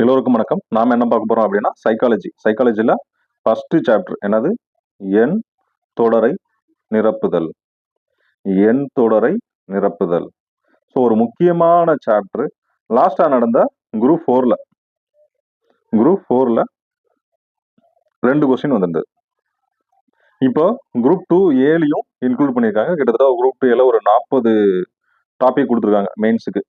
எல்லோருக்கும் வணக்கம். நாம என்ன பார்க்க போறோம் அப்படின்னா சைக்காலஜில ஃபர்ஸ்ட் சாப்டர் என்னது? எண் தொடரை நிரப்புதல். எண் தொடரை நிரப்புதல். ஸோ ஒரு முக்கியமான சாப்டர். லாஸ்டா நடந்த குரூப் ஃபோர்ல ரெண்டு கொஸ்டின் வந்திருந்தது. இப்போ குரூப் 2 ஏலையும் இன்க்ளூட் பண்ணியிருக்காங்க. கிட்டத்தட்ட குரூப் 2 ஏல ஒரு 40 டாபிக் கொடுத்துருக்காங்க மெயின்ஸுக்கு.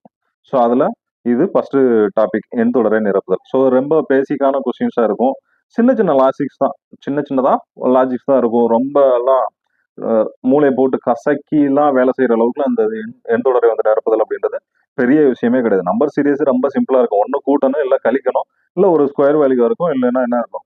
ஸோ அதில் இது ஃபர்ஸ்ட் டாபிக் எண் தொடரை நிரப்புதல். ஸோ ரொம்ப பேசிக்கான கொஸ்டின்ஸாக இருக்கும். சின்ன சின்ன லாஜிக்ஸ் தான், லாஜிக்ஸ் தான் இருக்கும். ரொம்ப எல்லாம் மூளை போட்டு கசக்கிலாம் வேலை செய்யற அளவுக்கு அந்த எண் தொடரை வந்து நிரப்புதல் அப்படின்றது பெரிய விஷயமே கிடையாது. நம்பர் சீரியஸ் ரொம்ப சிம்பிளா இருக்கும். ஒன்று கூட்டணும், இல்லை கழிக்கணும், இல்லை ஒரு ஸ்கொயர் வேல்யூவா இருக்கும், இல்லைன்னா என்ன இருக்கும்,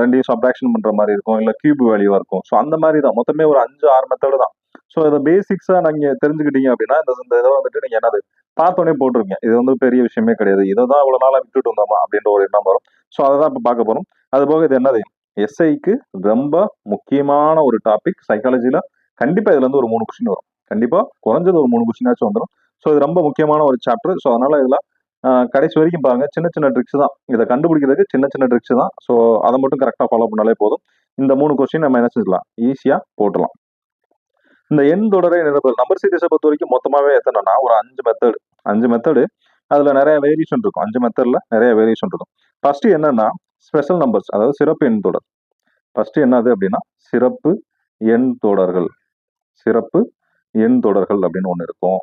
ரெண்டையும் சப்ராக்ஷன் பண்ற மாதிரி இருக்கும், இல்லை கியூப் வேல்யூவா இருக்கும். ஸோ அந்த மாதிரி தான் மொத்தமே ஒரு 5-6 மெத்தடு தான். ஸோ இதை பேசிக்ஸா நீங்க தெரிஞ்சுக்கிட்டீங்க அப்படின்னா இந்த இதை வந்துட்டு நீங்க என்னது பார்த்தோன்னே போட்டிருக்கீங்க. இது வந்து பெரிய விஷயமே கிடையாது. இதை தான் இவ்வளவு நாளா விட்டுட்டு வந்தோமா அப்படின்ற ஒரு எண்ணம் வரும். ஸோ அதை தான் இப்போ பார்க்க போறோம். அது போக இது என்னது, எஸ்ஐக்கு ரொம்ப முக்கியமான ஒரு டாபிக். சைக்காலஜில கண்டிப்பா இதுல இருந்து ஒரு 3 கொஸ்டின் வரும். கண்டிப்பா குறைஞ்சது ஒரு 3 கொஸ்டினாச்சும் வந்துடும். ஸோ இது ரொம்ப முக்கியமான ஒரு சாப்டர். ஸோ அதனால இதுல கடைசி வரைக்கும் பாருங்க. சின்ன சின்ன ட்ரிக்ஸ் தான், இதை கண்டுபிடிக்கிறதுக்கு சின்ன சின்ன ட்ரிக்ஸ் தான். ஸோ அதை மட்டும் கரெக்டா ஃபாலோ பண்ணாலே போதும். இந்த 3 கொஸ்டின் நம்ம என்ன செஞ்சலாம், ஈஸியா போட்டலாம். இந்த எண் தொடரை நிரப்புதல் நம்பர் சீரிஸை பொறுத்த வரைக்கும் மொத்தமாவே எத்தனைனா ஒரு 5 மெத்தடு. அதுல நிறைய வேரியேஷன் இருக்கும். 5 மெத்தட்ல நிறைய வேரியேஷன் இருக்கும். ஃபர்ஸ்ட் என்னன்னா ஸ்பெஷல் நம்பர்ஸ், அதாவது சிறப்பு எண் தொடர். ஃபர்ஸ்ட் என்னது அப்படின்னா சிறப்பு எண் தொடர்கள். சிறப்பு எண் தொடர்கள் அப்படின்னு ஒன்று இருக்கும்.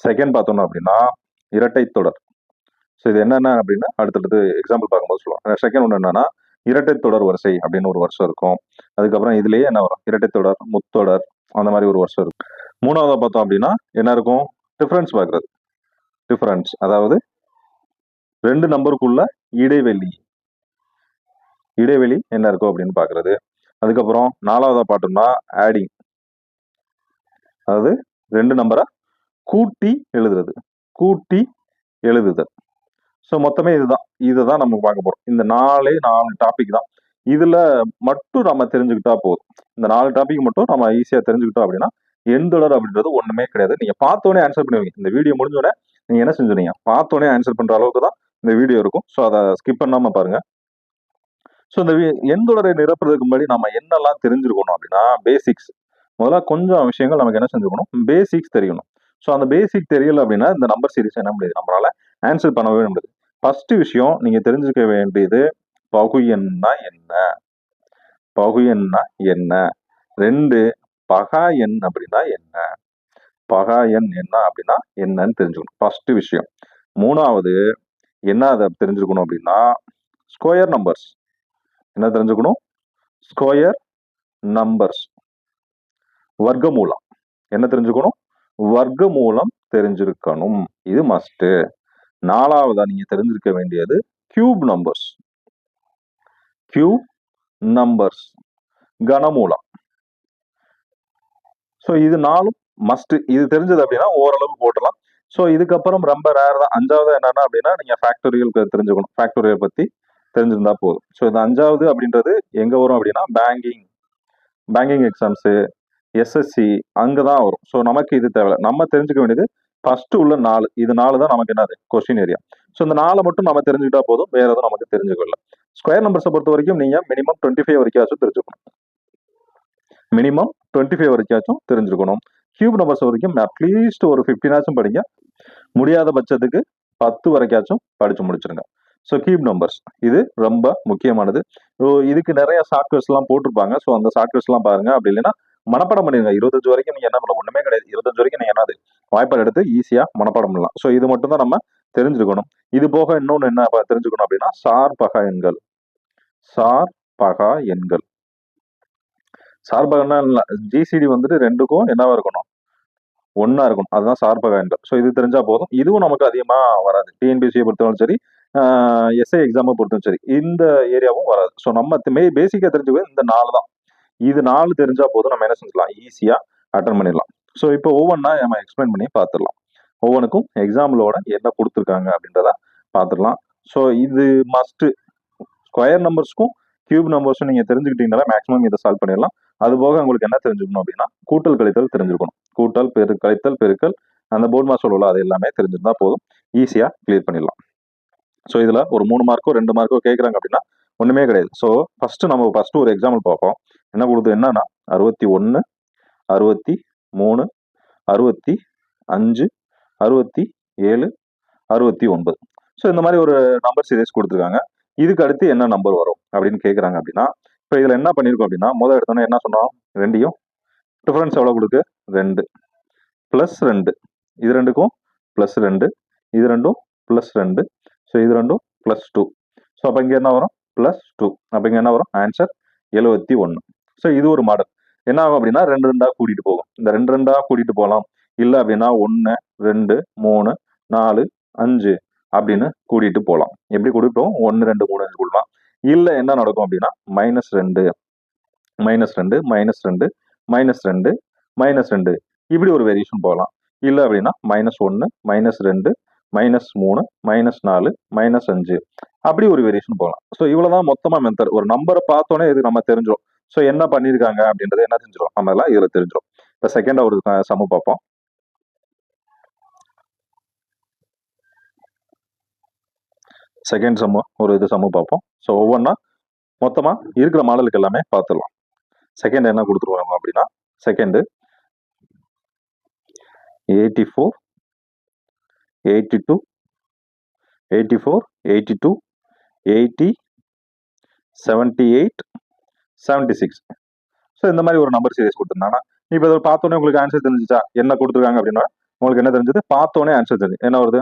செகண்ட் பார்த்தோம்னா அப்படின்னா இரட்டை தொடர். ஸோ இது என்னென்ன அப்படின்னா அடுத்தடுத்து எக்ஸாம்பிள் பார்க்கும்போது சொல்லுவோம். செகண்ட் ஒன்று என்னன்னா இரட்டை தொடர் வரிசை அப்படின்னு ஒரு வருஷம் இருக்கும். அதுக்கப்புறம் இதுலயே என்ன வரும், இரட்டை தொடர், முத்தொடர், அந்த மாதிரி ஒரு வருஷம் இருக்கும். மூணாவதா பார்த்தோம் அப்படின்னா என்ன இருக்கும், டிஃபரன்ஸ் பார்க்கறது. டிஃபரன்ஸ் அதாவது ரெண்டு நம்பருக்குள்ள இடைவெளி என்ன இருக்கும் அப்படின்னு பாக்குறது. அதுக்கப்புறம் நாலாவதா பார்த்தோம்னா ஆடிங், அதாவது ரெண்டு நம்பரை கூட்டி எழுதுதல். ஸோ மொத்தமே இதுதான் நம்ம பார்க்க போறோம். இந்த 4 டாபிக் தான். இதுல மட்டும் நம்ம தெரிஞ்சுக்கிட்டா போதும். இந்த 4 டாபிக் மட்டும் நம்ம ஈஸியா தெரிஞ்சுக்கிட்டோம் அப்படின்னா எண் தொடர் அப்படின்றது ஒண்ணுமே கிடையாது. நீங்க பார்த்தோன்னே ஆன்சர் பண்ணுவீங்க. இந்த வீடியோ முடிஞ்சோடனே நீங்க என்ன செஞ்சுறீங்க, பார்த்தோன்னே ஆன்சர் பண்ற அளவுக்கு தான் இந்த வீடியோ இருக்கும். ஸோ அதை ஸ்கிப் பண்ணாம பாருங்க. ஸோ இந்த எண் தொடரை நிரப்புறதுக்கு முன்னாடி நம்ம என்னெல்லாம் தெரிஞ்சிருக்கணும் அப்படின்னா பேசிக்ஸ். முதல்ல கொஞ்சம் விஷயங்கள் நமக்கு என்ன செஞ்சுக்கணும், பேசிக்ஸ் தெரியணும். ஸோ அந்த பேசிக் தெரியல அப்படின்னா இந்த நம்பர் சீரிஸ் என்ன முடியாது, நம்மளால ஆன்சர் பண்ணவே முடியாது. ஃபர்ஸ்ட் விஷயம் நீங்க தெரிஞ்சுக்க வேண்டியது பகு எண்ணா என்ன, பகு எண்ணா என்ன. 2 பகா எண் அப்படின்னா என்ன, பகா எண் என்ன அப்படின்னா என்னன்னு தெரிஞ்சுக்கணும், ஃபர்ஸ்ட் விஷயம். மூணாவது என்ன அதை தெரிஞ்சுக்கணும் அப்படின்னா ஸ்கொயர் நம்பர்ஸ். என்ன தெரிஞ்சுக்கணும், ஸ்கொயர் நம்பர்ஸ். வர்க்கமூலம் என்ன தெரிஞ்சுக்கணும், வர்க்கமூலம் தெரிஞ்சிருக்கணும், இது மஸ்ட். நாலாவதா நீங்க தெரிஞ்சிருக்க வேண்டியது கியூப் நம்பர்ஸ். கியூப் நம்பர்ஸ், கனமூலம். ஸோ இது 4 மஸ்ட். இது தெரிஞ்சது அப்படின்னா ஓரளவு போட்டலாம். ஸோ இதுக்கப்புறம் ரொம்ப ரேர் தான். 5வது என்னன்னா அப்படின்னா நீங்க ஃபேக்டோரியல் தெரிஞ்சுக்கணும். ஃபேக்டோரியல் பத்தி தெரிஞ்சிருந்தா போதும். ஸோ இந்த 5வது அப்படின்றது எங்க வரும் அப்படின்னா பேங்கிங் எக்ஸாம்ஸு, எஸ்எஸ்சி அங்கதான் வரும். ஸோ நமக்கு இது தேவை. நம்ம தெரிஞ்சுக்க வேண்டியது ஃபர்ஸ்ட் உள்ள 4. இது 4 தான் நமக்கு என்னது கொஸ்டின் ஏரியா. ஸோ இந்த 4 மட்டும் நம்ம தெரிஞ்சுக்கிட்டா போதும், வேற எதுவும் நமக்கு தெரிஞ்சுக்கல. ஸ்கொயர் நம்பர்ஸை பொறுத்த வரைக்கும் நீங்க மினிமம் 25 வரைக்கும் தெரிஞ்சுக்கணும். மினிமம் 25 வரைக்கும் தெரிஞ்சிருக்கணும். கியூப் நம்பர்ஸ் வரைக்கும் அட்லீஸ்ட் ஒரு 15 படிங்க. முடியாத பட்சத்துக்கு 10 வரைக்கும் படிச்சு முடிச்சிருங்க. ஸோ கியூப் நம்பர்ஸ் இது ரொம்ப முக்கியமானது. இதுக்கு நிறைய ஷார்ட்கட்ஸ் எல்லாம் போட்டிருப்பாங்க. ஸோ அந்த ஷார்ட்கட்ஸ் எல்லாம் பாருங்க. அப்படி இல்லைன்னா மனப்பாடம் பண்ணிருங்க. 25 வரைக்கும் நீங்க என்ன பண்ண ஒண்ணுமே கிடையாது. 25 வரைக்கும் நீங்க என்னது வாய்ப்பாடு எடுத்து ஈஸியா மனப்பாடம் பண்ணலாம். ஸோ இது மட்டும் தான் நம்ம தெரிஞ்சுக்கணும். இது போக இன்னொன்னு என்ன தெரிஞ்சுக்கணும் அப்படின்னா சார்பகா எண்கள். சார்பகன்னா ஜிசிடி வந்துட்டு ரெண்டுக்கும் என்னவா இருக்கணும், ஒன்னா இருக்கணும். அதுதான் சார்பகா எண்கள். ஸோ இது தெரிஞ்சா போதும். இதுவும் நமக்கு அதிகமா வராது. டிஎன்பிசியை பொறுத்தவரைக்கும் சரி, எஸ்ஐ எக்ஸாமை பொறுத்தவரைக்கும் சரி, இந்த ஏரியாவும் வராது. ஸோ நம்ம பேசிக்கா தெரிஞ்சுக்கிறது இந்த 4 தான். இது 4 தெரிஞ்சா போதும், நம்ம என்ன செஞ்சலாம், ஈஸியா அட்டன் பண்ணிடலாம். ஸோ இப்போ ஒவ்வொன்றா நம்ம எக்ஸ்பிளைன் பண்ணி பார்த்துடலாம். ஒவ்வொன்றுக்கும் எக்ஸாம்பிளோட என்ன கொடுத்துருக்காங்க அப்படின்றத பார்த்துடலாம். ஸோ இது மஸ்ட். ஸ்கொயர் நம்பர்ஸ்க்கும் கியூப் நம்பர்ஸும் நீங்க தெரிஞ்சுக்கிட்டீங்கன்னா மேக்ஸிமம் இதை சால்வ் பண்ணிடலாம். அது போக உங்களுக்கு என்ன தெரிஞ்சுக்கணும் அப்படின்னா கூட்டல் கழித்தல் தெரிஞ்சிருக்கணும். கூட்டல் கழித்தல் பெருக்கல், அந்த போர்ட் மாஸ் சொல்லல, அது எல்லாமே தெரிஞ்சிருந்தா போதும், ஈஸியா கிளியர் பண்ணிடலாம். ஸோ இதில் ஒரு 3 மார்க்கோ 2 மார்க்கோ கேட்குறாங்க அப்படின்னா ஒன்றுமே கிடையாது. ஸோ ஃபஸ்ட்டு ஒரு எக்ஸாம்பிள் பார்ப்போம். என்ன கொடுத்து என்னன்னா 61, 63, 65, 67, 69. ஸோ இந்த மாதிரி ஒரு நம்பர் சீரிஸ் கொடுத்துருக்காங்க. இதுக்கு அடுத்து என்ன நம்பர் வரும் அப்படின்னு கேட்குறாங்க அப்படின்னா, இப்போ இதில் என்ன பண்ணியிருக்கோம் அப்படின்னா முதல் எடுத்தோன்னே என்ன சொன்னோம், ரெண்டையும் டிஃபரன்ஸ் எவ்வளோ கொடுக்கு 2 +2, இது ரெண்டுக்கும் +2, இது ரெண்டும் +2, ஸோ இது ரெண்டும் +2. ஸோ அப்போ இங்கே என்ன வரும் +2. அப்போ இங்கே என்ன வரும் ஆன்சர் 71. ஸோ இது ஒரு மாடல். என்ன ஆகும் அப்படின்னா 2 2 கூட்டிட்டு போகும். இந்த 2 2 கூட்டிட்டு போகலாம். இல்லை அப்படின்னா 1 2 3 4 5 அப்படின்னு கூட்டிட்டு போகலாம். எப்படி கூட்டிட்டோம் 1 2 3 கூடலாம். இல்லை என்ன நடக்கும் அப்படின்னா -2 -2 -2 -2 -2 இப்படி ஒரு வேரியேஷன் போகலாம். இல்லை அப்படின்னா -1 -2 -3 -4 -5 அப்படி ஒரு வேரியேஷன் போகலாம். ஸோ இவ்வளவுதான் மொத்தமா மெத்தட். ஒரு நம்பரை பார்த்தோன்னே இது நம்ம தெரிஞ்சிடும். ஸோ என்ன பண்ணியிருக்காங்க அப்படின்றது என்ன தெரிஞ்சிடும், நம்ம எல்லாம் இதுல தெரிஞ்சிடும். இப்போ செகண்டா ஒரு சம்மு பார்ப்போம். செகண்ட் சம்மு ஒரு சம்மு பார்ப்போம். ஸோ ஒவ்வொன்றா மொத்தமா இருக்கிற மாடலுக்கு எல்லாமே பார்த்துடலாம். செகண்ட் என்ன கொடுத்துருவோம் அப்படின்னா செகண்டு 84, 82, 84, 82, 80, 78, 76. ஸோ இந்த மாதிரி ஒரு நம்பர் சீரிஸ் கொடுத்துருந்தாங்கன்னா இப்போ இதை பார்த்தோன்னே உங்களுக்கு ஆன்சர் தெரிஞ்சிச்சா, என்ன கொடுத்துருக்காங்க அப்படின்னா உங்களுக்கு என்ன தெரிஞ்சது, பார்த்தோன்னே ஆன்சர் தெரிஞ்சு என்ன வருது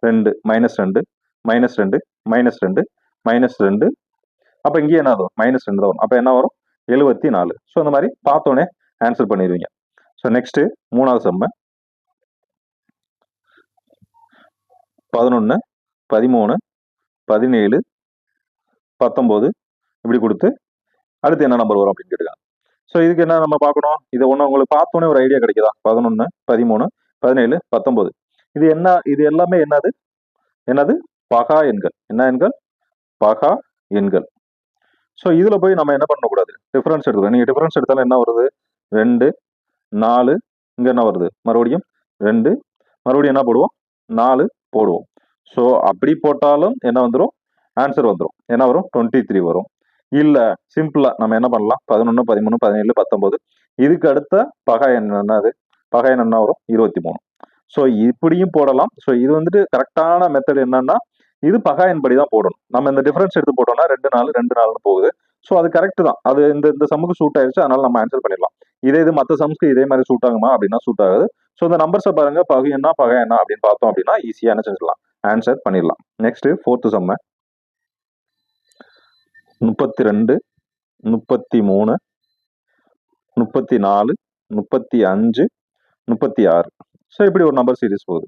2 -2 -2 -2 -2. அப்போ இங்கே என்ன ஆகும் -2 தான் வரும். அப்போ என்ன வரும் 74. ஸோ இந்த மாதிரி பார்த்தோன்னே ஆன்சர் பண்ணிடுவீங்க. ஸோ நெக்ஸ்ட் மூணாவது சம்மு 11, 13, 17, 19 இப்படி கொடுத்து அடுத்து என்ன நம்பர் வரும் அப்படின்னு கேட்டுருக்காங்க. ஸோ இதுக்கு என்ன நம்ம பார்க்கணும், இதை ஒன்று உங்களுக்கு பார்த்தோன்னே ஒரு ஐடியா கிடைக்குதா, 11, 13, 17, 19 இது எல்லாமே என்னது பகா எண்கள். என்ன எண்கள், பகா எண்கள். ஸோ இதுல போய் நம்ம என்ன பண்ணக்கூடாது, டிஃபரன்ஸ் எடுத்துக்கலாம். நீங்க டிஃபரன்ஸ் எடுத்தாலும் என்ன வருது 2 4, இங்க என்ன வருது மறுபடியும் 2, மறுபடியும் என்ன போடுவோம் 4 போடுவோம். ஸோ அப்படி போட்டாலும் என்ன வந்துடும் ஆன்சர் வந்துடும். என்ன வரும் 23 வரும். இல்ல சிம்பிளா நம்ம என்ன பண்ணலாம் 11, 13, 17, 19 இதுக்கு அடுத்த பகா எண் என்னது, பகா எண் என்ன வரும் 23. ஸோ இப்படியும் போடலாம். ஸோ இது வந்துட்டு கரெக்டான மெத்தட் என்னன்னா இது பகா எண் படி தான் போடணும். நம்ம இந்த டிஃபரன்ஸ் எடுத்து போட்டோம்னா 2 4 2 4 போகுது. ஸோ அது கரெக்ட் தான். அது இந்த சம்முக்கு சூட் ஆயிடுச்சு, அதனால நம்ம ஆன்சர் பண்ணிடலாம். இது மற்ற சம்ஸ்க்கு இதே மாதிரி சூட் ஆகுமா அப்படின்னா சூட் ஆகுது. ஸோ இந்த நம்பர்ஸை பாருங்க, பகு என்ன பகா என்ன அப்படின்னு பார்த்தோம் அப்படின்னா ஈஸியா என்ன செஞ்சிடலாம், ஆன்சர் பண்ணிடலாம். நெக்ஸ்ட் ஃபோர்த்து சம்ம 32, 33, 34, 35, 36. ஸோ இப்படி ஒரு நம்பர் சீரிஸ் போகுது.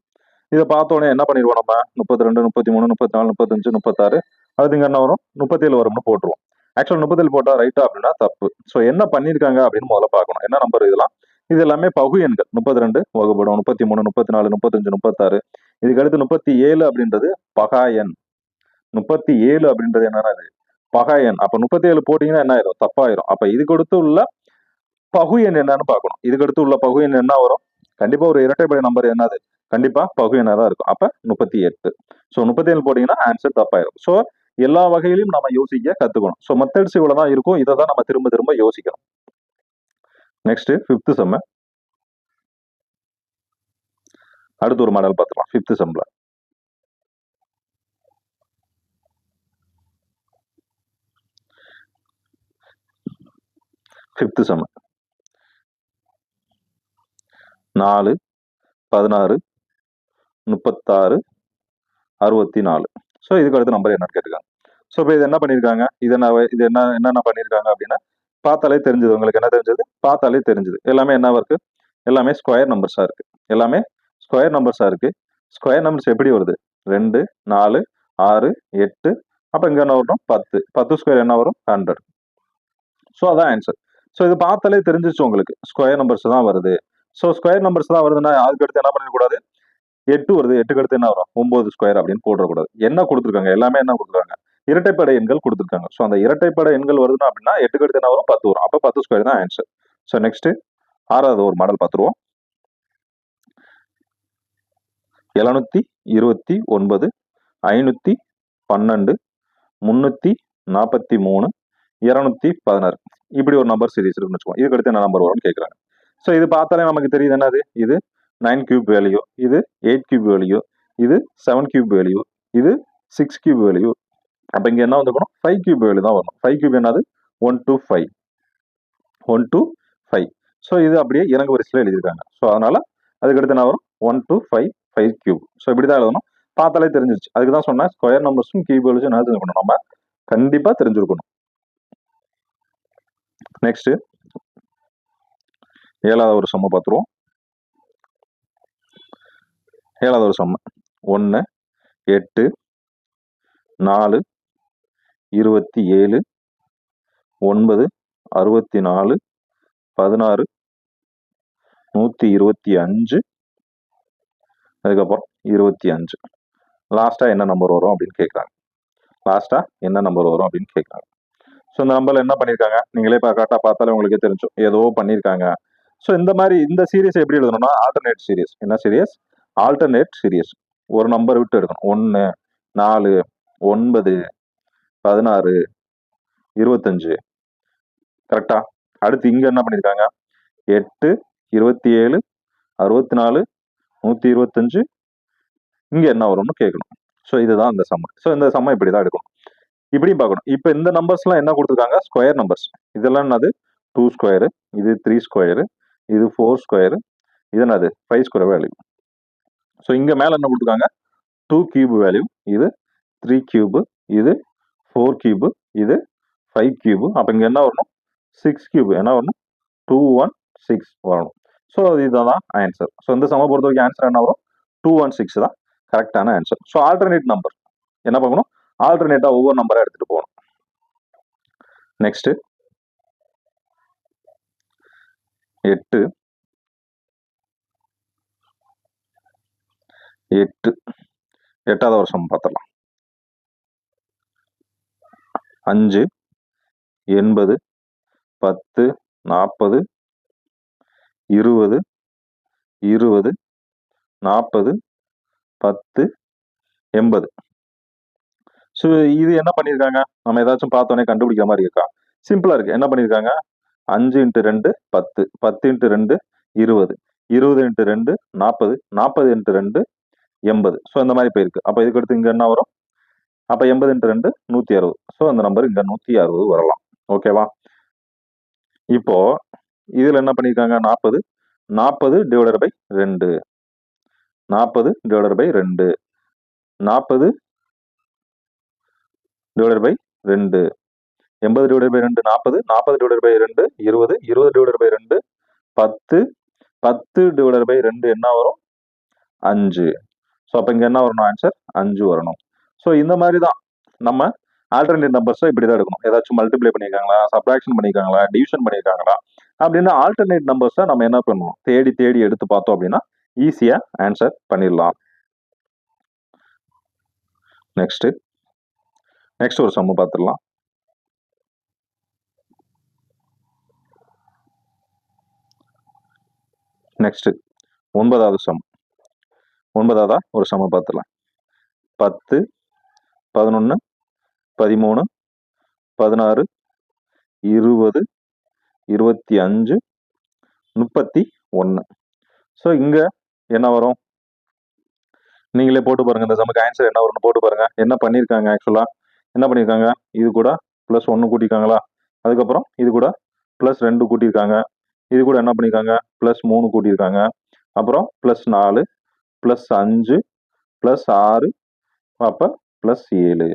இதை பார்த்தோன்னே என்ன பண்ணிடுவோம் நம்ம 32, 33, 34, 35, 36 அது இங்க என்ன வரும் 37 வரும்னு போட்டுருவோம். ஆக்சுவல் 37 போட்டா ரைட்டா அப்படின்னா தப்பு. ஸோ என்ன பண்ணியிருக்காங்க அப்படின்னு முதல்ல பார்க்கணும். என்ன நம்பர் இதெல்லாம், இது எல்லாமே பகு எண்கள். 32 வகுப்படும், 33, 34, 35, 36. இதுக்கு அடுத்து 37 அப்படின்றது பகா எண். 37 அப்படின்றது என்னன்னா பகா எண். அப்ப 37 போட்டீங்கன்னா என்ன ஆயிரும், தப்பாயிரும். அப்ப இதுக்கு அடுத்து உள்ள பகு எண் என்னன்னு பார்க்கணும். இதுக்கு அடுத்து உள்ள பகு எண் என்ன வரும், கண்டிப்பா ஒரு இரட்டைப்படை நம்பர் என்னது, கண்டிப்பா பகு எண்ணா தான் இருக்கும். அப்ப 38. ஸோ 37 போட்டீங்கன்னா ஆன்சர் தப்பாயிரும். ஸோ எல்லா வகையிலும் நம்ம யோசிக்க கத்துக்கணும். ஸோ மெத்தட்ஸ் இவ்வளவுதான் இருக்கும். இதை தான் நம்ம திரும்ப திரும்ப யோசிக்கணும். நெக்ஸ்ட் ஃபிஃப்த் செம்ம அடுத்து ஒரு மாடல் பார்த்துக்கலாம். ஃபிஃப்த் செம்ல ஃபிஃப்த் செம்ம 4, 16, 36, 64. ஸோ இதுக்கு அடுத்த நம்பர் என்னன்னு கேட்டுருக்காங்க. ஸோ இப்போ இது என்ன பண்ணியிருக்காங்க, இது என்னென்ன பண்ணியிருக்காங்க அப்படின்னா பார்த்தாலே தெரிஞ்சது. உங்களுக்கு என்ன தெரிஞ்சது, பார்த்தாலே தெரிஞ்சது. எல்லாமே என்ன இருக்கு, எல்லாமே ஸ்கொயர் நம்பர்ஸா இருக்கு. எல்லாமே ஸ்கொயர் நம்பர்ஸா இருக்கு. ஸ்கொயர் நம்பர்ஸ் எப்படி வருது 2, 4, 6, 8. அப்ப இங்க என்ன வரும் 10. 10 ஸ்கொயர் என்ன வரும் 100. ஸோ அதான் ஆன்சர். ஸோ இது பார்த்தாலே தெரிஞ்சிச்சு உங்களுக்கு ஸ்கொயர் நம்பர்ஸ் தான் வருது. ஸோ ஸ்கொயர் நம்பர்ஸ் தான் வருதுன்னா அதுக்கு அடுத்து என்ன பண்ணிடக்கூடாது, 8 வருது, 8க்கு அடுத்து என்ன வரும் 9 ஸ்கொயர் அப்படின்னு போடக்கூடாது. என்ன கொடுத்துருக்காங்க, எல்லாமே என்ன கொடுத்துருக்காங்க இரட்டைப்படை எண்கள் கொடுத்துருக்காங்க. ஸோ அந்த இரட்டைப்படை எண்கள் வருதுன்னா அப்படின்னா 8க்கு அடுத்து என்ன வரும் 10 வரும். அப்ப 10 ஸ்கொயர் தான் ஆன்சர். ஸோ நெக்ஸ்ட் ஆறாவது ஒரு மாடல் பார்த்துருவோம். 729, 500, 12 343 216 இப்படி ஒரு நம்பர் சீரிஸ் இருக்குன்னு வச்சுக்கோங்க. இதுக்கு அடுத்து என்ன நம்பர் வரும்னு கேட்குறாங்க. ஸோ இது பார்த்தாலே நமக்கு தெரியுது என்னது, இது 9 கியூப் வேல்யூ, இது 8 கியூப் வேல்யூ, இது 7 கியூப் வேல்யூ, இது 6 கியூப் வேல்யூ. அப்போ இங்கே என்ன வந்துருக்கணும், 5 கியூப் வேல்யூ தான் வரணும். 5 கியூப் என்னது, 1 to 5, 1 to 5. ஸோ இது அப்படியே இறங்கு வரிசையில் எழுதியிருக்காங்க. ஸோ அதனால அதுக்கடுத்து என்ன வரும், 1 to 5, 5 கியூப். ஸோ இப்படி தான் எழுதணும். பார்த்தாலே தெரிஞ்சிருச்சு. அதுக்கு தான் சொன்னேன் ஸ்கொயர் நம்பர்ஸும் கியூப் வேல்யூஸும் என்ன தெரிஞ்சுக்கணும், நம்ம கண்டிப்பாக தெரிஞ்சிருக்கணும். நெக்ஸ்ட் 7வது ஒரு சம்ம பார்த்துருவோம். 7வது ஒரு சம்ம 1 8 4 27 9 64 16 125 அதுக்கப்புறம் 25. லாஸ்டா என்ன நம்பர் வரும் அப்படின்னு கேட்குறாங்க. லாஸ்டா என்ன நம்பர் வரும் அப்படின்னு கேட்குறாங்க. ஸோ இந்த நம்பர்ல என்ன பண்ணியிருக்காங்க, நீங்களே கரெக்டாக பார்த்தாலே உங்களுக்கே தெரிஞ்சும் ஏதோ பண்ணியிருக்காங்க. ஸோ இந்த மாதிரி இந்த சீரியஸ் எப்படி எழுதணும்னா ஆல்டர்னேட் சீரியஸ். என்ன சீரியஸ், ஆல்டர்னேட் சீரியஸ். ஒரு நம்பர் விட்டு எடுக்கணும். 1 4 9 16 25 கரெக்டா. அடுத்து இங்க என்ன பண்ணியிருக்காங்க, 8 27 64 125 இங்க என்ன வரும்னு கேட்கணும். ஸோ இதுதான் இந்த சம்ம. ஸோ இந்த சம்ம இப்படி தான் எடுக்கணும். இப்படியும் பார்க்கணும். இப்போ இந்த நம்பர்ஸ்லாம் என்ன கொடுத்துருக்காங்க, ஸ்கொயர் நம்பர்ஸ். இதெல்லாம் என்னது, 2 ஸ்கொயரு, இது 3 ஸ்கொயரு, இது 4 ஸ்கொயரு, இது என்னது 5 ஸ்கொயர் வேல்யூ. ஸோ இங்க மேல என்ன கொடுத்துருக்காங்க, 2 கியூப் வேல்யூ, இது 3 கியூப், இது 4 கியூப், இது 5 கியூப். அப்போ இங்க என்ன வரணும், 6 கியூப். என்ன வரணும், 216 வரணும். ஸோ இதுதான் ஆன்சர். ஸோ இந்த சம பொறுத்த வரைக்கும் ஆன்சர் என்ன வரும், 216 தான் கரெக்டான ஆன்சர். ஸோ ஆல்டர்னேட் நம்பர் என்ன பார்க்கணும், ஆல்டர்னேட்டா ஒவ்வொரு நம்பரா எடுத்துட்டு போகணும். நெக்ஸ்ட் 8 8வது வருஷம் பார்த்துடலாம். 5 80 10 40 20 20 40 10 80. ஸோ இது என்ன பண்ணியிருக்காங்க, நம்ம ஏதாச்சும் பார்த்தோன்னே கண்டுபிடிக்கிற மாதிரி இருக்கா, சிம்பிளா இருக்கு. என்ன பண்ணியிருக்காங்க, 5 × 2 10, 10 × 2 20, 20 × 2 40, 40 × 2 80. ஸோ இந்த மாதிரி போயிருக்கு. அப்போ இதுக்கு அடுத்து இங்க என்ன வரும், அப்போ 80 × 2 160. ஸோ அந்த நம்பர் இங்க 160 வரலாம். ஓகேவா. இப்போ இதுல என்ன பண்ணியிருக்காங்க, 40 40 divided by 2, 40 divided by 2, 40 divided by 2, 80 divided by 2 40, 40 divided by 2 20, 20 divided by 2 10, 10 divided by 2 என்ன வரும், 5. ஸோ அப்போ இங்க என்ன வரணும், ஆன்சர் 5 வரணும். ஸோ இந்த மாதிரி தான் நம்ம ஆல்டர்னேட் நம்பர்ஸை இப்படி தான் எடுக்கணும். ஏதாச்சும் மல்டிப்ளை பண்ணியிருக்காங்களா, சப்ராக்ஷன் பண்ணியிருக்காங்களா, டிவிஷன் பண்ணியிருக்காங்களா அப்படின்னா ஆல்டர்னேட் நம்பர்ஸை நம்ம என்ன பண்ணுவோம், தேடி தேடி எடுத்து பார்த்தோம் அப்படின்னா ஈஸியா ஆன்சர் பண்ணிடலாம். நெக்ஸ்ட் ஒரு சம்மு பார்த்துடலாம். நெக்ஸ்ட் 9வது சம். 9வதா ஒரு சம்ம பார்த்துடலாம். 10 11 13 16 20 25 31. ஸோ இங்க என்ன வரும், நீங்களே போட்டு பாருங்க. இந்த சமக்கு ஆன்சர் என்ன வரும்னு போட்டு பாருங்க. என்ன பண்ணியிருக்காங்க, ஆக்சுவலா என்ன பண்ணியிருக்காங்க, இது கூட +1 கூட்டியிருக்காங்களா, அதுக்கப்புறம் இது கூட +2 கூட்டியிருக்காங்க, இது கூட என்ன பண்ணியிருக்காங்க +3 கூட்டியிருக்காங்க, அப்புறம் +4 +5 +6 அப்போ +7.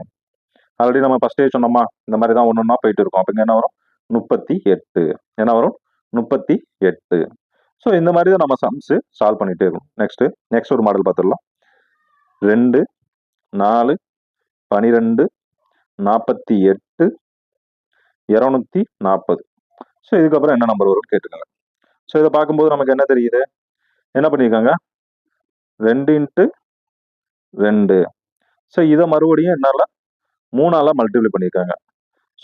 ஆல்ரெடி நம்ம ஃபர்ஸ்டே சொன்னோமா, இந்த மாதிரி தான் ஒன்னொன்னா போயிட்டு இருக்கோம். அப்போ இங்க என்ன வரும் 38. என்ன வரும் 38. ஸோ இந்த மாதிரி தான் நம்ம சம்ஸ் சால்வ் பண்ணிட்டே இருக்கோம். நெக்ஸ்ட் ஒரு மாடல் பார்த்துடலாம். 2 4 12 48 240. ஸோ இதுக்கப்புறம் என்ன நம்பர் வரும்னு கேட்டுக்கோங்க. ஸோ இதை பார்க்கும்போது நமக்கு என்ன தெரியுது, என்ன பண்ணியிருக்காங்க 2 × 2. ஸோ இதை மறுபடியும் என்னால 3ஆல மல்டிப்ளை பண்ணியிருக்காங்க.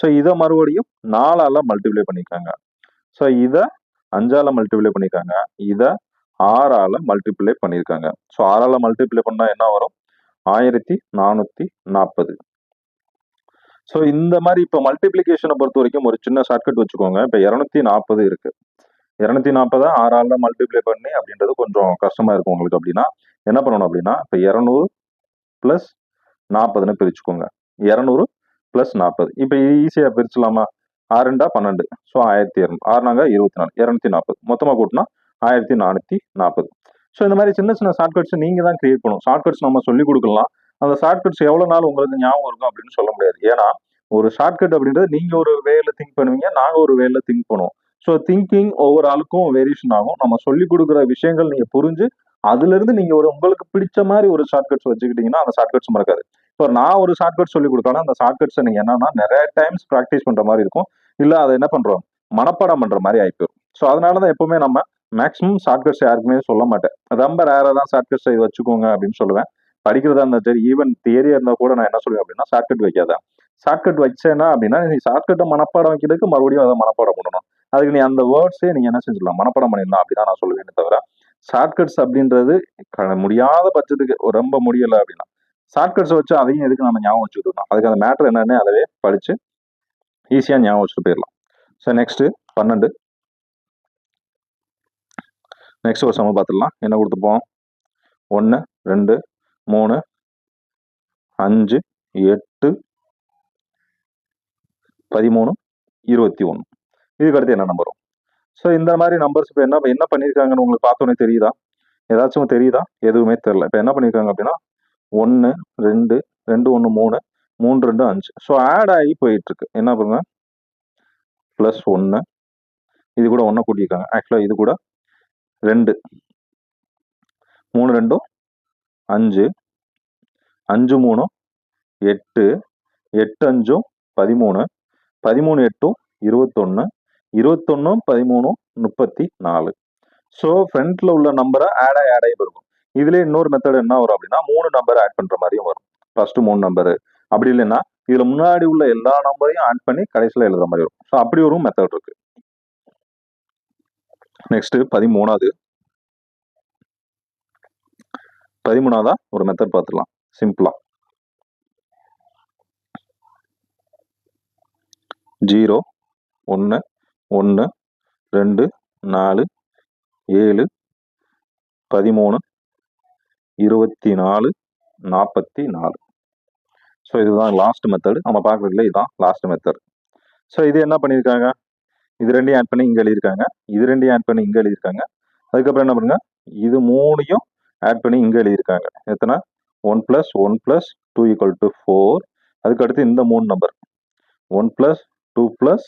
ஸோ இதை மறுபடியும் 4ஆல மல்டிப்ளை பண்ணியிருக்காங்க. ஸோ இதை 5ஆல மல்டிப்ளை பண்ணியிருக்காங்க, இதை 6ஆல மல்டிப்ளை பண்ணியிருக்காங்க. ஸோ 6ஆல மல்டிப்ளை பண்ணா என்ன வரும், 1440. ஸோ இந்த மாதிரி இப்போ மல்டிப்ளிகேஷனை பொறுத்த வரைக்கும் ஒரு சின்ன ஷார்ட்கட் வச்சுக்கோங்க. இப்போ 240 இருக்கு. 240 6ஆல மல்டிப்ளை பண்ணி அப்படின்றது கொஞ்சம் கஷ்டமா இருக்கும் உங்களுக்கு. அப்படின்னா என்ன பண்ணணும் அப்படின்னா, இப்போ 200 பிளஸ் 40ன்னு பிரிச்சுக்கோங்க. 200 பிளஸ் 40. இப்போ ஈஸியா பிரிச்சுலாமா? 6 12. ஸோ 1200. 6 24. 240. மொத்தமாக கூட்டினா 1440. ஸோ இந்த மாதிரி சின்ன சின்ன ஷார்ட்கட்ஸ் நீங்க தான் கிரியேட் பண்ணணும். ஷார்ட்கட்ஸ் நம்ம சொல்லி கொடுக்கலாம். அந்த ஷார்ட்கட்ஸ் எவ்வளவு நாள் உங்களுக்கு ஞாபகம் இருக்கும் அப்படின்னு சொல்ல முடியாது. ஏன்னா ஒரு ஷார்ட்கட் அப்படின்றது நீங்க ஒரு வேல திங்க் பண்ணுவீங்க, நாங்க ஒரு வேல திங்க் பண்ணுவோம். ஸோ திங்கிங் ஒவ்வொரு ஆளுக்கும் வேரியேஷன் ஆகும். நம்ம சொல்லி கொடுக்குற விஷயங்கள் நீங்க புரிஞ்சு அதுல இருந்து நீங்க ஒரு உங்களுக்கு பிடிச்ச மாதிரி ஒரு ஷார்ட்கட்ஸ் வச்சுக்கிட்டீங்கன்னா அந்த ஷார்ட்கட்ஸ் மறக்காது. இப்போ நான் ஒரு ஷார்ட்கட் சொல்லி கொடுத்தேன்னா அந்த ஷார்ட்கட்ஸை நீங்க என்னன்னா நிறைய டைம்ஸ் ப்ராக்டிஸ் பண்ற மாதிரி இருக்கும். இல்ல அதை என்ன பண்றோம், மனப்பாடம் பண்ற மாதிரி ஆயிப்போம். ஸோ அதனாலதான் எப்பவுமே நம்ம மேக்ஸிமம் ஷார்ட்கட்ஸ் யாருக்குமே சொல்ல மாட்டேன். ரொம்ப ரேரா தான் ஷார்ட்கட்ஸ் இது வச்சுக்கோங்க அப்படின்னு சொல்லுவேன். படிக்கிறதா இருந்தா சரி, ஈவன் தியரியா இருந்தா கூட நான் என்ன சொல்லுவேன் அப்படின்னா ஷார்ட்கட் வைக்காத. ஷார்ட்கட் வச்சேன்னா அப்படின்னா நீ ஷார்ட்கட்டை மனப்பாடம் வைக்கிறதுக்கு மறுபடியும் அதை மனப்பாடம் பண்ணணும். அதுக்கு நீ அந்த வேர்ட்ஸே நீங்க என்ன செஞ்சிடலாம், மனப்பாடம் பண்ணிடலாம் அப்படின்னா நான் சொல்லுவேன். தவிர ஷார்ட்கட்ஸ் அப்படின்றது முடியாத பட்சத்துக்கு ரொம்ப முடியல அப்படின்னா ஷார்ட்கட்ஸ் வச்சு அதையும் எதுக்கு நம்ம ஞாபகம் வச்சுக்கிட்டோம். அதுக்கு அந்த மேட்டர் என்னன்னு அதவே படிச்சு ஈஸியா ஞாபகம் வச்சுட்டு போயிடலாம். So next 12. நெக்ஸ்ட் ஒரு சம பார்த்துடலாம். என்ன கொடுத்துப்போம்? 1 2 3 5 8 13 21. இதுக்கு அடுத்து என்ன நம்பர் வரும்? ஸோ இந்த மாதிரி நம்பர்ஸ் இப்போ என்ன பண்ணியிருக்காங்கன்னு உங்களுக்கு பார்த்தோன்னே தெரியுதா? ஏதாச்சும் தெரியுதா? எதுவுமே தெரியல. இப்போ என்ன பண்ணியிருக்காங்க அப்படின்னா 1 2 2 1 3 3 2 5. ஸோ ஆட் ஆகி போயிட்டு இருக்கு. என்ன பண்ணுங்க, பிளஸ் 1 இது கூட 1 கூட்டியிருக்காங்க. ஆக்சுவலா இது கூட 2 3 2 5 5 3 8 8 5 13 13 8 21 21 13 34. ஸோ ஃப்ரண்ட்ல உள்ள நம்பரை ஆட் ஆகி வரும். இதுல இன்னொரு மெத்தட் என்ன வரும் அப்படின்னா 3 நம்பர் ஆட் பண்ற மாதிரியும் வரும். ஃபர்ஸ்ட் 3 நம்பர், அப்படி இல்லைன்னா இதுல முன்னாடி உள்ள எல்லா நம்பரையும் ஆட் பண்ணி கடைசியில எழுதுற மாதிரி வரும். ஸோ அப்படி ஒரு மெத்தட் இருக்கு. நெக்ஸ்ட் 13வது ஒரு மெத்தட் பார்த்துக்கலாம் சிம்பிளா. 0 1 1 2 4 7 13 24 44. ஸோ இதுதான் லாஸ்ட் மெத்தட். நம்ம பார்க்குறதுல இதுதான் லாஸ்ட் மெத்தட். ஸோ இது என்ன பண்ணியிருக்காங்க, இது ரெண்டையும் ஆட் பண்ணி இங்கே எழுதியிருக்காங்க, இது ரெண்டையும் ஆட் பண்ணி இங்கே எழுதியிருக்காங்க. அதுக்கப்புறம் என்ன பண்ணுங்க, இது 3ஐயும் ஆட் பண்ணி இங்கே எழுதியிருக்காங்க. எத்தனை? 1 + 1 + 2 = 4. அதுக்கு அடுத்து இந்த 3 நம்பர் 1 + 2 +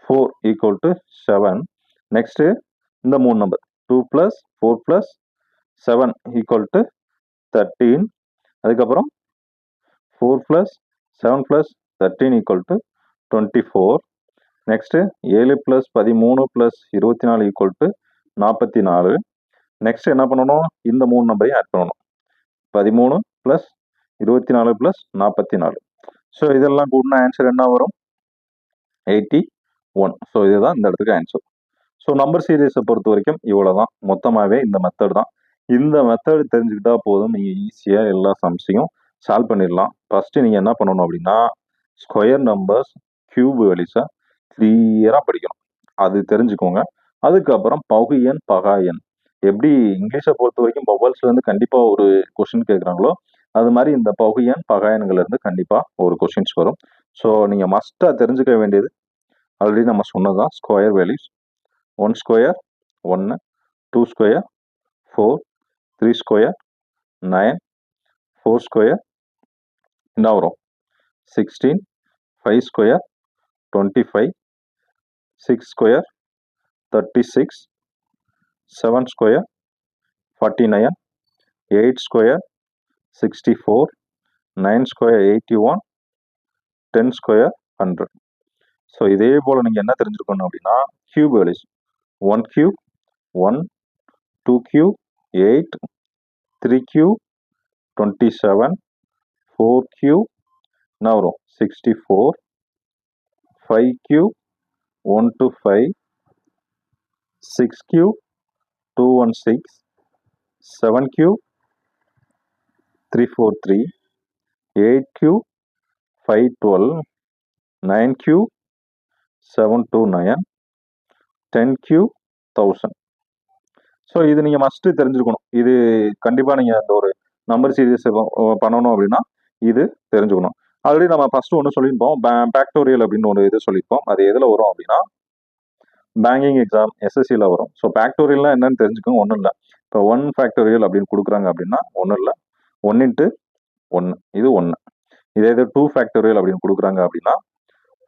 4 = 7. நெக்ஸ்ட் இந்த 3 நம்பர் 2 + 4 + 7 = 13. அதுக்கப்புறம் 4 + 7 + 13 = 24. நெக்ஸ்ட் 7 + 13 + 24 = 44. நெக்ஸ்ட் என்ன பண்ணணும், இந்த 3 நம்பரையும் ஆட் பண்ணணும். 13 + 24 + 44. ஸோ இதெல்லாம் கூட்டினா ஆன்சர் என்ன வரும்? 81. ஸோ இதுதான் இந்த இடத்துக்கு ஆன்சர். ஸோ நம்பர் சீரீஸை பொறுத்த வரைக்கும் இவ்வளவுதான். மொத்தமாவே இந்த மெத்தட் தான். இந்த மெத்தட் தெரிஞ்சுக்கிட்டா போதும், நீங்க ஈஸியா எல்லா சம்ஸையும் சால்வ் பண்ணிடலாம். ஃபர்ஸ்ட் நீங்க என்ன பண்ணணும் அப்படின்னா ஸ்கொயர் நம்பர்ஸ், கியூப் வேல்யூஸை கிளியரா படிக்கணும். அது தெரிஞ்சுக்கோங்க. அதுக்கப்புறம் பகு எண், பகா எண். எப்படி இங்கிலீஷை பொறுத்த வரைக்கும் பவல்ஸ்ல இருந்து கண்டிப்பா ஒரு கொஸ்டின் கேட்குறாங்களோ அது மாதிரி இந்த பகு எண், பகா எண்கள்ல இருந்து கண்டிப்பா ஒரு கொஸ்டின்ஸ் வரும். ஸோ நீங்க மஸ்டா தெரிஞ்சுக்க வேண்டியது ஆல்ரெடி நம்ம சொன்னதுதான். Square values 1 square 1, 2 square 4, 3 square 9, 4 square என்ன வரும் 16, 5 square 25, 6 square 36, 7 square 49, 8 square 64, 9 square 81, 10 square 100. So இதே போல நீங்க என்ன தெரிஞ்சுக்கணும் அப்படின்னா cube values 1 cube 1, 2 cube 8, 3 cube 27, 4 cube என்ன வரும் 64, 5 cube 1 to 5, 6 cube 216, 7 cube 343, 8 cube 512 9Q 729 10Q 1000. So இது நீங்கள் மஸ்ட்டு தெரிஞ்சுக்கணும். இது கண்டிப்பாக நீங்கள் அந்த ஒரு நம்பர் சீரியஸ் பண்ணணும் அப்படின்னா இது தெரிஞ்சுக்கணும். ஆல்ரெடி நம்ம ஃபர்ஸ்ட் ஒன்று சொல்லியிருப்போம், ஃபேக்டோரியல் அப்படின்னு ஒரு இது சொல்லியிருப்போம். அது எதில் வரும் அப்படின்னா பேங்கிங் எக்ஸாம் எஸ்எஸ்சியில் வரும். ஸோ ஃபேக்டோரியல்னா என்னன்னு தெரிஞ்சுக்கோங்க. ஒன்றும் இல்லை, இப்போ 1 ஃபேக்டோரியல் அப்படின்னு கொடுக்குறாங்க அப்படின்னா ஒன்றும் இல்லை, 1 × 1 இது 1. இதே இது 2 ஃபேக்டோரியல் அப்படின்னு கொடுக்குறாங்க அப்படின்னா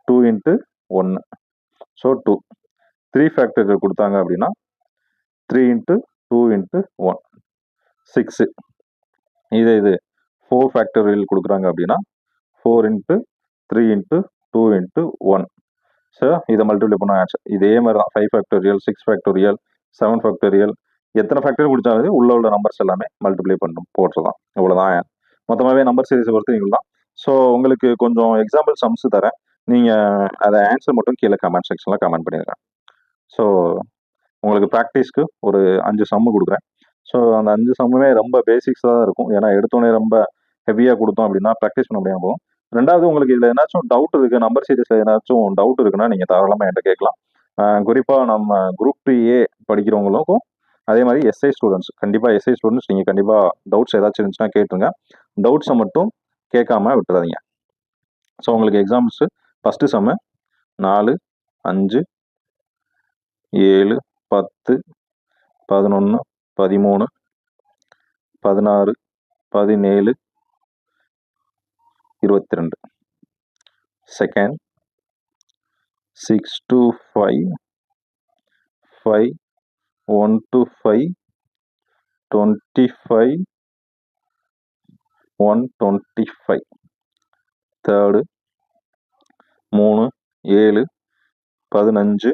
2 × 1 ஸோ 2. 3 ஃபேக்டோரியல் கொடுத்தாங்க அப்படின்னா 3 × 2 × 1 6. இது 4 ஃபேக்டோரியல் கொடுக்குறாங்க அப்படின்னா 4 × 3 × 2 × 1. ஸோ இதை மல்டிப்ளை பண்ண ஆன்சர் இதே மாதிரி தான். 5 ஃபேக்டோரியல் 6 ஃபேக்டோரியல் 7 ஃபேக்டோரியல் எத்தனை ஃபேக்டோரியல் கொடுத்தாலும் உள்ள நம்பர்ஸ் எல்லாமே மல்டிப்ளை போட்டுருதான். இவ்வளோதான் மொத்தமாகவே நம்பர் சீரிஸ் பொறுத்து தான். ஸோ உங்களுக்கு கொஞ்சம் எக்ஸாம்பிள் சம்ஸ் தரேன், நீங்கள் அதை ஆன்சர் மட்டும் கீழே கமெண்ட் செக்ஷனில் கமெண்ட் பண்ணிடுங்க. ஸோ உங்களுக்கு ப்ராக்டிஸ்க்கு ஒரு 5 சம்மு கொடுக்குறேன். ஸோ அந்த 5 சம்முமே ரொம்ப பேசிக்ஸாக தான் இருக்கும். ஏன்னா எடுத்தோடனே ரொம்ப ஹெவியாக கொடுத்தோம் அப்படின்னா ப்ராக்டிஸ் பண்ண முடியாமல் போகும். ரெண்டாவது, உங்களுக்கு இதில் ஏதாச்சும் டவுட் இருக்குது, நம்பர் சீரிஸில் ஏதாச்சும் டவுட் இருக்குன்னா நீங்கள் தாராளமாக என்கிட்ட கேட்கலாம். குறிப்பாக நம்ம குரூப் 2A படிக்கிறவங்களுக்கும் அதே மாதிரி எஸ்ஐ ஸ்டூடெண்ட்ஸ், கண்டிப்பாக எஸ்ஐ ஸ்டூடெண்ட்ஸ் நீங்கள் கண்டிப்பாக டவுட்ஸ் ஏதாச்சும் இருந்துச்சுன்னா கேட்டுருங்க. டவுட்ஸை மட்டும் கேட்காம விட்டுறாதீங்க. ஸோ உங்களுக்கு examples first Jammu 4 5 7 10 11 13 16 17 22. Second 6 to 5 5 1 to 5 25 125. Third 3 7 15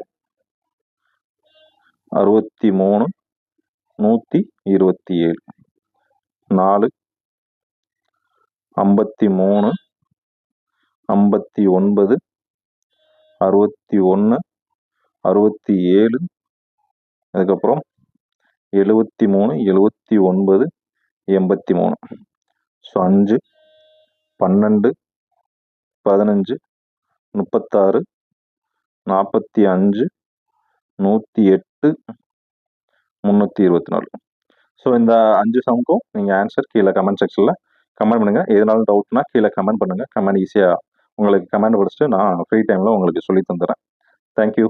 63 127. 4 53 59 61 67. அதுக்கப்புறம் 73 79 83. ஸோ 5 12 15 36 45 108 324. ஸோ இந்த 5 சம்க்கும் நீங்கள் ஆன்சர் கீழே கமெண்ட் செக்ஷனில் கமெண்ட் பண்ணுங்கள். எதனாலும் டவுட்னா கீழே கமெண்ட் பண்ணுங்கள். கமெண்ட் ஈஸியாக உங்களுக்கு கமெண்ட் படிச்சுட்டு நான் ஃப்ரீ டைமில் உங்களுக்கு சொல்லி தந்துடுறேன். தேங்க்யூ.